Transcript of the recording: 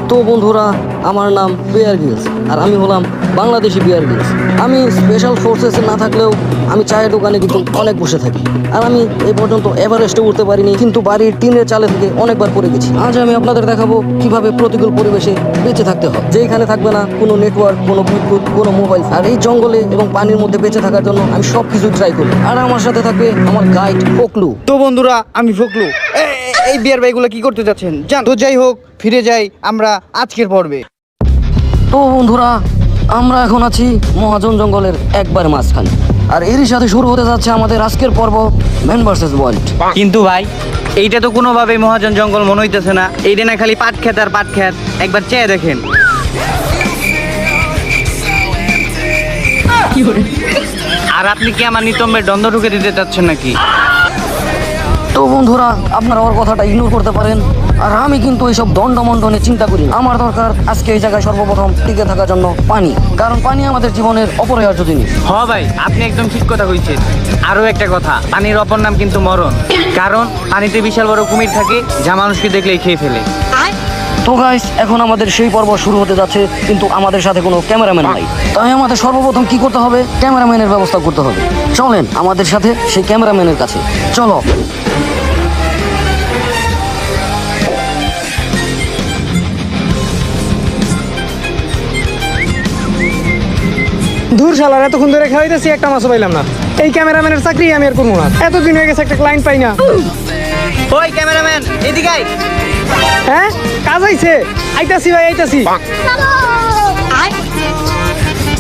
তো বন্ধুরা, আমার নাম বিয়ার গ্রিলস আর আমি হলাম বাংলাদেশি বিয়ার গ্রিলস। আমি স্পেশাল ফোর্সেসে না থাকলেও আমি চায়ের দোকানে কিন্তু অনেক বসে থাকি। আর আমি এই পর্যন্ত এভারেস্টে উঠতে পারিনি, কিন্তু বাড়ির টিনের চালে থেকে অনেকবার পড়ে গেছি। আজ আমি আপনাদের দেখাবো কিভাবে প্রতিকূল পরিবেশে বেঁচে থাকতে হয়, যেখানে থাকবে না কোনো নেটওয়ার্ক, কোনো বিদ্যুৎ, কোনো মোবাইল। আর এই জঙ্গলে এবং পানির মধ্যে বেঁচে থাকার জন্য আমি সব কিছু ট্রাই করি। আর আমার সাথে থাকবে আমার গাইড ফকলু। তো বন্ধুরা, আমি ফকলু। এই বিয়ার ভাইগুলো কি করতে যাচ্ছেন জান? তো যাই হোক, ফিরে যাই আমরা আজকের পর্বে। তো বন্ধুরা, আমরা এখন আছি মহাজন জঙ্গলের একবার মাঝখানে, আর এরই সাথে শুরু হতে যাচ্ছে আমাদের আজকের পর্ব ম্যান ভার্সেস ওয়াইল্ড। কিন্তু ভাই, এইটা তো কোনোভাবেই মহাজন জঙ্গল মনে হইতেছে না। এইটা না খালি পাট খেত আর পাট খেত। একবার চেয়ে দেখেন। আর আপনি কি আমার নিতম্বের দ্বন্দ্ব ঢুকে দিতে চাচ্ছেন নাকি? তো বন্ধুরা, আপনারা ওর কথাটা ইগনোর করতে পারেন। আর আমি কিন্তু এইসব দণ্ডমণ্ড নিয়ে চিন্তা করি না। আমার দরকার আজকে এই জায়গায় সর্বপ্রথম টিকে থাকার জন্য পানি, কারণ পানি আমাদের জীবনের অপরিহার্য জিনিস। হ ভাই, আপনি একদম ঠিক কথা কইছেন। আরও একটা কথা, পানির অপর নাম কিন্তু মরণ। কারণ পানিতে বিশাল বড় কুমির থাকে, যা মানুষকে দেখলেই খেয়ে ফেলে। তো গাইস, এখন আমাদের সেই পর্ব শুরু হতে যাচ্ছে, কিন্তু আমাদের সাথে কোনো ক্যামেরাম্যান নাই। তাই আমাদের সর্বপ্রথম কি করতে হবে? ক্যামেরাম্যানের ব্যবস্থা করতে হবে। চলেন আমাদের সাথে সেই ক্যামেরাম্যানের কাছে, চলো। দূর শালার, এতক্ষণ ধরে খাওয়াইতেছি, একটা মাছও পাইলাম না। এই ক্যামেরাম্যানের চাকরি আমি আর করবো না। এতদিন হয়ে গেছে, একটা ক্লায়েন্ট পাই না। ওই ক্যামেরাম্যান, এদিকে আয়। হ্যাঁ, কাজ আইছে। আইতাছি ভাই, আইতাছি।